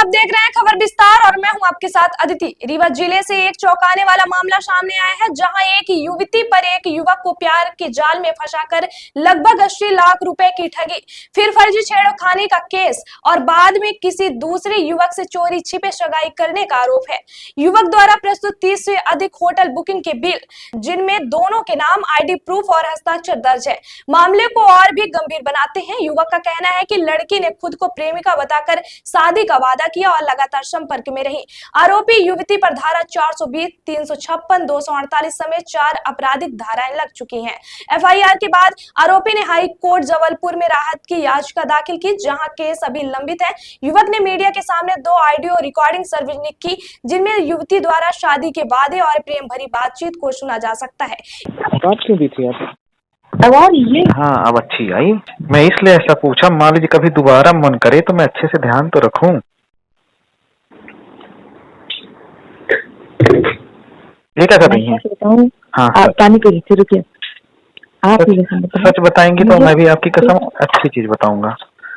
आप देख रहे हैं खबर विस्तार और मैं हूं आपके साथ अदिति। रीवा जिले से एक चौंकाने वाला मामला सामने आया है, जहां एक युवती पर एक युवक को प्यार के जाल में फंसाकर लगभग 80 लाख रुपए की ठगी, फिर फर्जी छेड़खानी का केस और बाद में किसी दूसरे युवक से चोरी छिपे सगाई करने का आरोप है। युवक द्वारा प्रस्तुत 30 से अधिक होटल बुकिंग के बिल, जिनमें दोनों के नाम, आईडी प्रूफ और हस्ताक्षर दर्ज है, मामले को और भी गंभीर बनाते हैं। युवक का कहना है कि लड़की ने खुद को प्रेमिका बताकर शादी का वादा किया और लगातार संपर्क में रही। आरोपी युवती पर धारा 420, 356, 248 समेत 4 आपराधिक धाराएं लग चुकी हैं। एफआईआर के बाद आरोपी ने हाई कोर्ट जबलपुर में राहत की याचिका दाखिल की, जहां केस अभी लंबित है। युवक ने मीडिया के सामने 2 ऑडियो रिकॉर्डिंग सार्वजनिक की, जिनमें युवती द्वारा शादी के वादे और प्रेम भरी बातचीत को सुना जा सकता है। बात क्यों दी थी आप? आवाज ये हाँ, अब अच्छी आई। मैं इसलिए ऐसा पूछा, मान लीजिए कभी दोबारा मन करे तो मैं अच्छे से ध्यान तो रखूं। ये क्या कर रही हैं? बताऊं? हाँ, आप पानी पी लीजिए, रुकिए। आप सच बताएंगे तो मैं भी आपकी कसम अच्छी चीज बताऊंगा।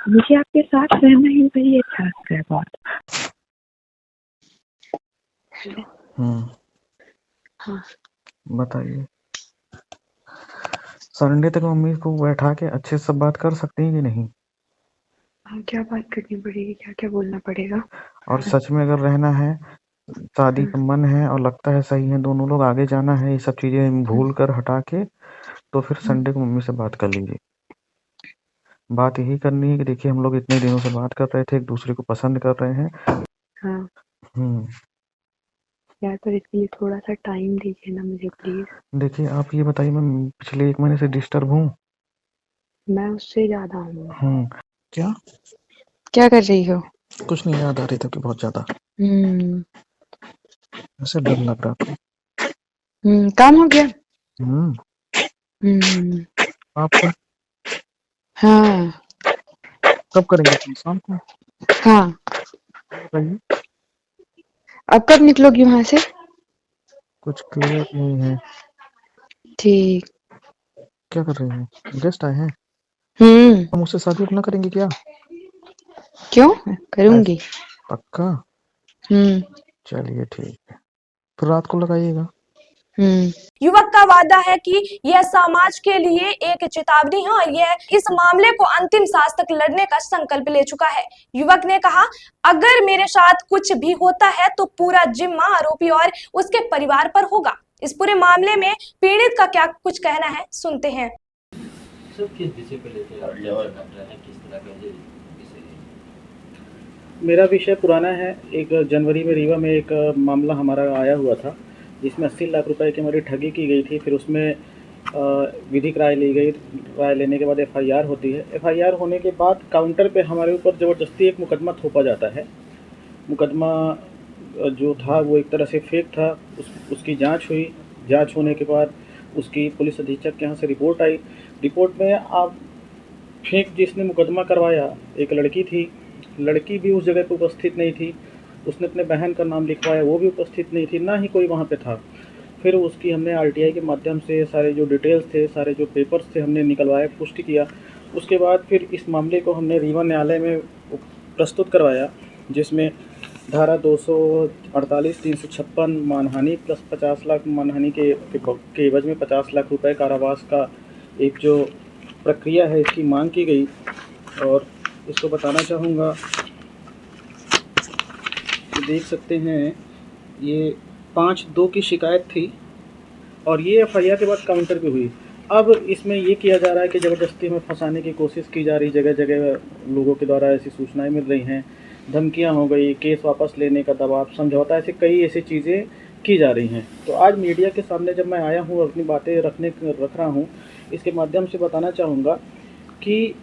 मुझे आपके साथ रहना ही बड़ी अच्छा लगता है बहुत। हाँ, बताइए। संडे तक मम्मी को बैठा के अच्छे से सब बात कर सकती हैं कि नहीं? हाँ, क्या बात करनी पड़ेगी, क्या क्या बोलना पड़ेगा? और सच में अगर रहना है, शादी का मन है और लगता है सही है, दोनों लोग आगे जाना है, ये सब चीजें भूल कर हटा के, तो फिर संडे को मम्मी से बात कर लीजिए। बात यही करनी है कि देखिए हम लोग इतने दिनों से बात कर रहे थे, एक दूसरे को पसंद कर रहे हैं। हाँ यार, पर इसके लिए थोड़ा सा टाइम दीजिए ना मुझे प्लीज। देखिए आप ये बताइए, मैं पिछले 1 महीने से डिस्टर्ब हूँ? मैं उससे ज्यादा हूँ। क्या क्या कर रही हो? कुछ नहीं, याद आ रही थी कि बहुत ज्यादा। ऐसे डर लग रहा था। काम हो गया? आपका? हाँ कब करेंगे तुम? शाम को? हाँ। बताइए। अब कब निकलोगी वहां से? कुछ क्लियर नहीं है। ठीक। क्या कर रहे हैं? गेस्ट आए हैं? हम उससे शादी अपना करेंगे क्या? क्यों करूंगी? पक्का? चलिए ठीक है, फिर रात को लगाइएगा। युवक का वादा है कि यह समाज के लिए एक चेतावनी है और यह इस मामले को अंतिम सांस तक लड़ने का संकल्प ले चुका है। युवक ने कहा, अगर मेरे साथ कुछ भी होता है तो पूरा जिम्मा आरोपी और उसके परिवार पर होगा। इस पूरे मामले में पीड़ित का क्या कुछ कहना है, सुनते हैं। किस विषय पे लेके आप जवाब कर रहे हैं, किस तरह का ये विषय है? मेरा विषय पुराना है। एक जनवरी में रीवा में एक मामला हमारा आया हुआ था, जिसमें 80 लाख रुपए की हमारी ठगी की गई थी। फिर उसमें विधिक राय ली गई। राय लेने के बाद एफआईआर होती है। एफआईआर होने के बाद काउंटर पे हमारे ऊपर ज़बरदस्ती एक मुकदमा थोपा जाता है। मुकदमा जो था वो एक तरह से फेक था। उसकी जांच हुई। जांच होने के बाद उसकी पुलिस अधीक्षक के यहाँ से रिपोर्ट आई। रिपोर्ट में आप फेक जिसने मुकदमा करवाया, एक लड़की थी। लड़की भी उस जगह पर उपस्थित नहीं थी। उसने अपने बहन का नाम लिखवाया, वो भी उपस्थित नहीं थी, ना ही कोई वहाँ पे था। फिर उसकी हमने आरटीआई के माध्यम से सारे जो डिटेल्स थे, सारे जो पेपर्स थे, हमने निकलवाए, पुष्टि किया। उसके बाद फिर इस मामले को हमने रीवा न्यायालय में प्रस्तुत करवाया, जिसमें धारा 248, 356 मानहानि प्लस 50 लाख मानहानि के एवज में 50 लाख रुपए कारावास का एक जो प्रक्रिया है, इसकी मांग की गई। और इसको बताना चाहूँगा, देख सकते हैं ये 5/2 की शिकायत थी और ये एफआईआर के बाद काउंटर पे हुई। अब इसमें ये किया जा रहा है कि ज़बरदस्ती में फंसाने की कोशिश की जा रही, जगह जगह लोगों के द्वारा ऐसी सूचनाएं मिल रही हैं, धमकियां हो गई, केस वापस लेने का दबाव, समझौता, ऐसे कई ऐसी चीज़ें की जा रही हैं। तो आज मीडिया के सामने जब मैं आया हूँ, अपनी बातें रख रहा हूँ, इसके माध्यम से बताना चाहूँगा कि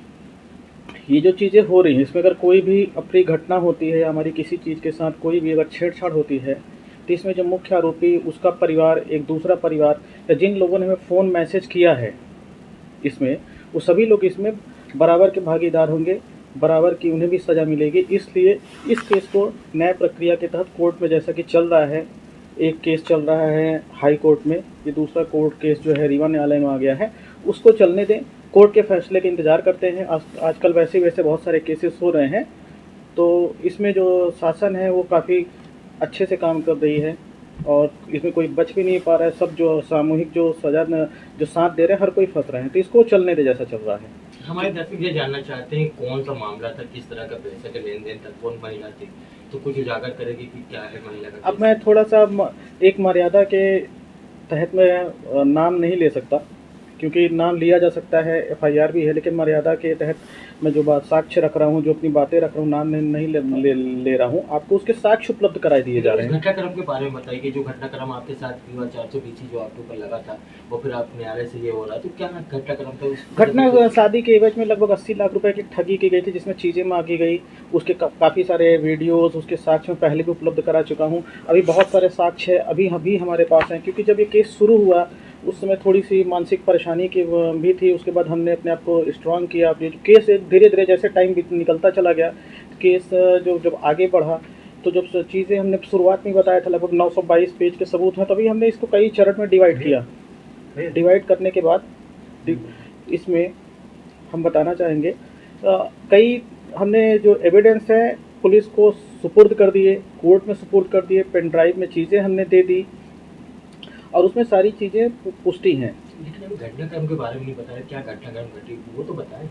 ये जो चीज़ें हो रही हैं, इसमें अगर कोई भी अप्रिय घटना होती है या हमारी किसी चीज़ के साथ कोई भी अगर छेड़छाड़ होती है, तो इसमें जो मुख्य आरोपी, उसका परिवार, एक दूसरा परिवार, या जिन लोगों ने हमें फ़ोन मैसेज किया है, इसमें वो सभी लोग इसमें बराबर के भागीदार होंगे, बराबर की उन्हें भी सज़ा मिलेगी। इसलिए इस केस को न्याय प्रक्रिया के तहत कोर्ट में, जैसा कि चल रहा है, एक केस चल रहा है हाई कोर्ट में, ये दूसरा कोर्ट केस जो है रीवा न्यायालय में आ गया है, उसको चलने दें। कोर्ट के फैसले का इंतज़ार करते हैं। आजकल वैसे बहुत सारे केसेस हो रहे हैं, तो इसमें जो शासन है वो काफ़ी अच्छे से काम कर रही है और इसमें कोई बच भी नहीं पा रहा है। सब जो सामूहिक जो सजा जो साथ दे रहे हैं, हर कोई फंस रहे हैं, तो इसको चलने दे जैसा चल रहा है। हमारे दर्शक ये जानना चाहते हैं कौन सा मामला था, किस तरह का पैसे का लेन देन था, कौन महिला थी, तो कुछ उजागर करेगी कि क्या है महिला का अब मैं थोड़ा सा एक मर्यादा के तहत में नाम नहीं ले सकता, क्योंकि नाम लिया जा सकता है, एफआईआर भी है, लेकिन मर्यादा के तहत मैं जो बात साक्ष्य रख रहा हूँ, जो अपनी बातें रख रहा हूँ, नाम नहीं ले रहा हूँ। आपको उसके साक्ष्य उपलब्ध कराए दिए जा रहे हैं। घटनाक्रम के बारे में बताइए कि जो घटनाक्रम आपके साथ हुआ 420 जो आपके ऊपर लगा था और फिर आप न्यायालय से ये हो रहा, तो क्या घटनाक्रम था उस घटना शादी के एवज में लगभग 80 लाख रुपए की ठगी की गई थी, जिसमें चीज़ें मांगी गई। उसके काफ़ी सारे वीडियोस, उसके साक्ष्य में पहले भी उपलब्ध करा चुका हूँ। अभी बहुत सारे साक्ष्य अभी हमारे पास हैं, क्योंकि जब ये केस शुरू हुआ उस समय थोड़ी सी मानसिक परेशानी की भी थी। उसके बाद हमने अपने आप को स्ट्रांग किया। अपने केस धीरे धीरे जैसे टाइम निकलता चला गया, केस जब आगे बढ़ा, तो जब चीज़ें हमने शुरुआत में बताया था लगभग 922 पेज के सबूत हैं, तभी हमने इसको कई चरण में डिवाइड किया। डिवाइड करने के बाद इसमें हम बताना चाहेंगे कई हमने जो एविडेंस है पुलिस को सुपुर्द कर दिए, कोर्ट में सुपुर्द कर दिए, पेन ड्राइव में चीज़ें हमने दे दी और उसमें सारी चीज़ें पुष्टि हैं। लेकिन अभी घटनाक्रम के बारे में नहीं बताया, क्या घटनाक्रम घटी वो तो बताएं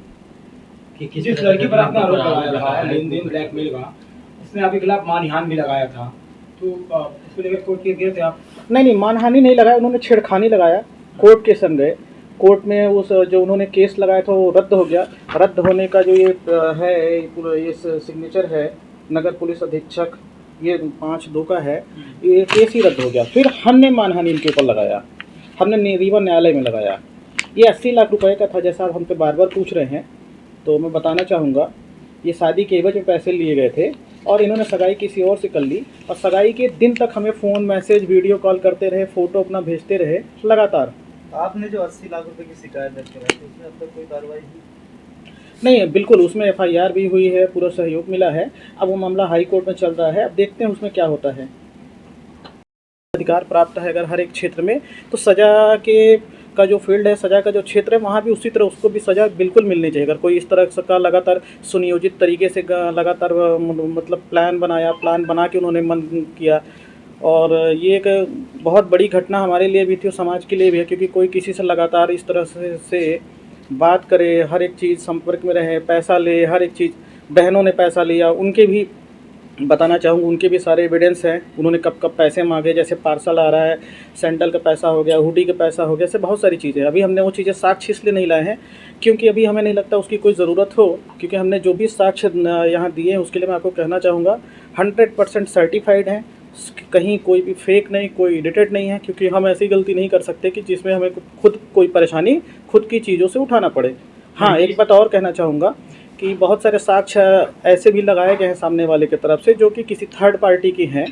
कि किस जिस लड़की पर आपने आरोप लगाया था लेन देन ब्लैकमेल का, उसने आपके खिलाफ मानहानि भी लगाया था, तो उसको लेकर कोर्ट केस गए थे आप? नहीं, मानहानि नहीं लगाया, उन्होंने छेड़खानी लगाया। कोर्ट केस हम गए, कोर्ट में उस जो उन्होंने केस लगाया था वो रद्द हो गया। रद्द होने का जो ये है, ये सिग्नेचर है नगर पुलिस अधीक्षक, ये 5/2 का है, ये केस ही रद्द हो गया। फिर हमने मानहानि इनके ऊपर लगाया, हमने रीवा न्यायालय में लगाया। ये 80 लाख रुपए का था, जैसा आप हमसे बार बार पूछ रहे हैं, तो मैं बताना चाहूँगा ये शादी के एवज में पैसे लिए गए थे और इन्होंने सगाई किसी और से कर ली और सगाई के दिन तक हमें फ़ोन, मैसेज, वीडियो कॉल करते रहे, फ़ोटो अपना भेजते रहे लगातार। आपने जो 80 लाख रुपए की शिकायत दर्ज कराई थी उसमें अब तक कोई कार्रवाई हुई? नहीं, बिल्कुल, उसमें एफआईआर भी हुई है, पूरा सहयोग मिला है। अब वो मामला हाई कोर्ट में चल रहा है, अब देखते हैं उसमें क्या होता है। अधिकार प्राप्त है अगर हर एक क्षेत्र में, तो सज़ा के का जो फील्ड है, सज़ा का जो क्षेत्र है, वहाँ भी उसी तरह उसको भी सज़ा बिल्कुल मिलनी चाहिए। अगर कोई इस तरह का लगातार सुनियोजित तरीके से लगातार मतलब प्लान बना के उन्होंने मन किया, और ये एक बहुत बड़ी घटना हमारे लिए भी थी और समाज के लिए भी है, क्योंकि कोई किसी से लगातार इस तरह से बात करे, हर एक चीज़ संपर्क में रहे, पैसा ले, हर एक चीज़। बहनों ने पैसा लिया, उनके भी बताना चाहूँगा, उनके भी सारे एविडेंस हैं, उन्होंने कब कब पैसे मांगे, जैसे पार्सल आ रहा है, सैंडल का पैसा हो गया, हुडी का पैसा हो गया, ऐसे बहुत सारी चीज़ें। अभी हमने वो चीज़ें साक्ष्य इसलिए नहीं लाए हैं क्योंकि अभी हमें नहीं लगता उसकी कोई ज़रूरत हो, क्योंकि हमने जो भी साक्ष्य यहाँ दिए हैं उसके लिए मैं आपको कहना चाहूँगा 100% सर्टिफाइड हैं, कहीं कोई भी फेक नहीं, कोई एडिटेड नहीं है, क्योंकि हम ऐसी गलती नहीं कर सकते कि जिसमें हमें खुद कोई परेशानी खुद की चीज़ों से उठाना पड़े। हाँ, एक बात और कहना चाहूँगा कि बहुत सारे साक्ष्य ऐसे भी लगाए गए हैं सामने वाले की तरफ से जो कि किसी थर्ड पार्टी की हैं,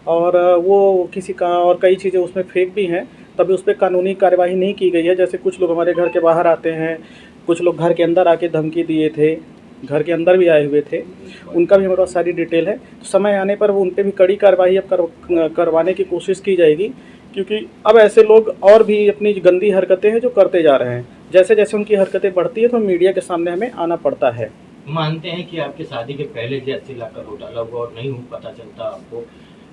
और वो किसी का, और कई चीज़ें उसमें फेक भी हैं, तभी उस पर कानूनी कार्यवाही नहीं की गई है। जैसे कुछ लोग हमारे घर के बाहर आते हैं, कुछ लोग घर के अंदर आके धमकी दिए थे, घर के अंदर भी आए हुए थे, उनका भी हमारे पास सारी डिटेल है। तो समय आने पर वो उन पर भी कड़ी कार्रवाई अब करवाने की कोशिश की जाएगी, क्योंकि अब ऐसे लोग और भी अपनी गंदी हरकतें हैं जो करते जा रहे हैं। जैसे जैसे उनकी हरकतें बढ़ती है तो मीडिया के सामने हमें आना पड़ता है। मानते हैं कि आपके शादी के पहले जो 80 लाख का घोटाला हुआ और नहीं पता चलता आपको,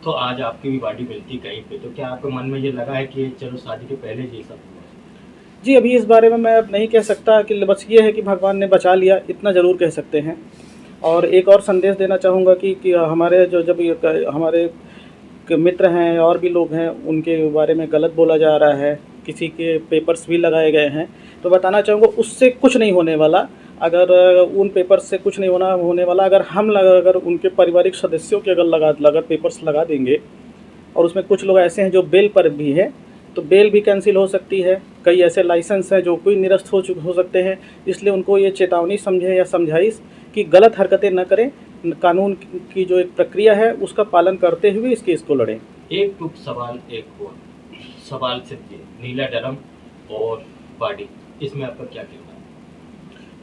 तो आज आपकी भी बॉडी मिलती कहीं पे, तो क्या आपके मन में ये लगा है कि चलो शादी के पहले ये सब हुआ? जी, अभी इस बारे में मैं अब नहीं कह सकता, कि बस ये है कि भगवान ने बचा लिया, इतना ज़रूर कह सकते हैं। और एक और संदेश देना चाहूँगा कि हमारे हमारे मित्र हैं और भी लोग हैं, उनके बारे में गलत बोला जा रहा है, किसी के पेपर्स भी लगाए गए हैं, तो बताना चाहूँगा उससे कुछ नहीं होने वाला। अगर उन पेपर्स से कुछ नहीं होने वाला, अगर उनके पारिवारिक सदस्यों के अगर पेपर्स लगा देंगे, और उसमें कुछ लोग ऐसे हैं जो बेल पर भी है, तो बेल भी कैंसिल हो सकती है। कई ऐसे लाइसेंस हैं जो कोई निरस्त हो सकते हैं, इसलिए उनको ये चेतावनी समझे या समझाइश कि गलत हरकतें न करें, कानून की जो एक प्रक्रिया है उसका पालन करते हुए इस केस को लड़ें। एक टूक सवाल, एक और सवाल सिर्फ ये, नीला ड्रम और बॉडी, इसमें आपका क्या कहना है?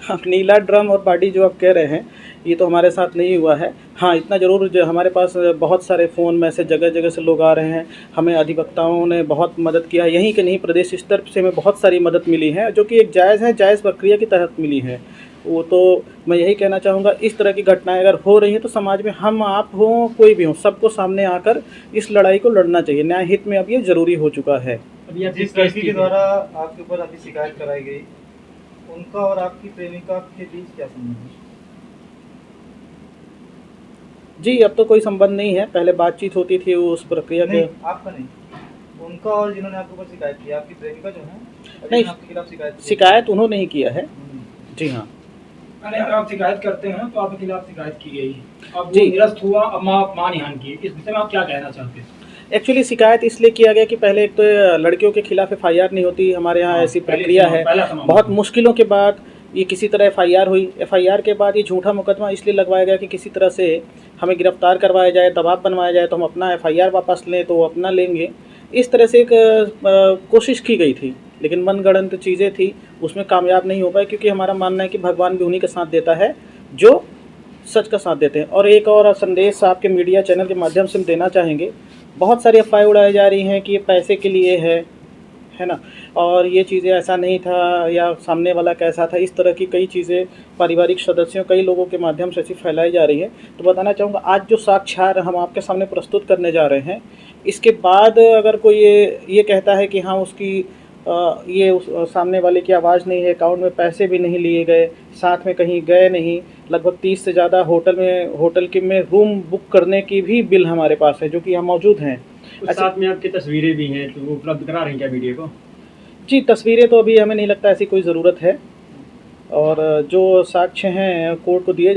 हाँ, नीला ड्रम और बॉडी जो आप कह रहे हैं, ये तो हमारे साथ नहीं हुआ है। हाँ, इतना ज़रूर, जो हमारे पास बहुत सारे फ़ोन मैसेज जगह जगह से लोग आ रहे हैं, हमें अधिवक्ताओं ने बहुत मदद किया, यहीं के नहीं प्रदेश स्तर से हमें बहुत सारी मदद मिली है, जो कि एक जायज़ प्रक्रिया की तहत मिली है। वो तो मैं यही कहना चाहूँगा, इस तरह की घटनाएं अगर हो रही हैं तो समाज में हम आप हों कोई भी हो, सबको सामने आकर इस लड़ाई को लड़ना चाहिए। न्याय हित में अब ये ज़रूरी हो चुका है। अभी आप जिस लड़की के द्वारा आपके ऊपर अभी शिकायत कराई गई, उनका और आपकी प्रेमिका के बीच क्या संबंध है? जी, अब तो कोई संबंध नहीं है, पहले बातचीत होती थी उस प्रक्रिया के। नहीं, आपका नहीं, उनका और जिन्होंने आपके ऊपर शिकायत की, आपकी प्रेमिका जो है, नहीं, जिन्होंने आपके खिलाफ शिकायत की। शिकायत उन्होंने ही किया है। जी हाँ। अरे अगर आप शिकायत करते हैं तो आपके खिलाफ शिकायत की गई, अब जी। वो निरस्त हुआ, अब मानहानि की, इस विषय में आप क्या कहना चाहते हैं? एक्चुअली शिकायत इसलिए किया गया कि पहले एक तो लड़कियों के खिलाफ एफआईआर नहीं होती, हमारे यहाँ ऐसी प्रक्रिया है। बहुत मुश्किलों के बाद ये किसी तरह एफआईआर हुई। एफआईआर के बाद ये झूठा मुकदमा इसलिए लगवाया गया कि किसी तरह से हमें गिरफ्तार करवाया जाए, दबाव बनवाया जाए, तो हम अपना एफआईआर वापस लें तो वो अपना लेंगे। इस तरह से एक कोशिश की गई थी, लेकिन मनगढ़ंत चीज़ें थी, उसमें कामयाब नहीं हो पाए, क्योंकि हमारा मानना है कि भगवान भी उन्हीं का साथ देता है जो सच का साथ देते हैं। और एक और संदेश आपके मीडिया चैनल के माध्यम से हम देना चाहेंगे, बहुत सारी अफवाहें उड़ाई जा रही हैं कि ये पैसे के लिए है ना, और ये चीज़ें ऐसा नहीं था या सामने वाला कैसा था, इस तरह की कई चीज़ें पारिवारिक सदस्यों, कई लोगों के माध्यम से ऐसी फैलाई जा रही है। तो बताना चाहूँगा, आज जो साक्ष्य हम आपके सामने प्रस्तुत करने जा रहे हैं, इसके बाद अगर कोई ये कहता है कि हाँ उसकी उस सामने वाले की आवाज़ नहीं है, अकाउंट में पैसे भी नहीं लिए गए, साथ में कहीं गए नहीं, लगभग 30 से ज़्यादा होटल में रूम बुक करने की भी बिल हमारे पास है, जो कि यहाँ मौजूद हैं। साथ में आपकी तस्वीरें भी हैं, तो वो उपलब्ध करा रहे हैं क्या मीडिया को? जी, तस्वीरें तो अभी हमें नहीं लगता ऐसी कोई ज़रूरत है, और जो साक्ष्य हैं कोर्ट को दिए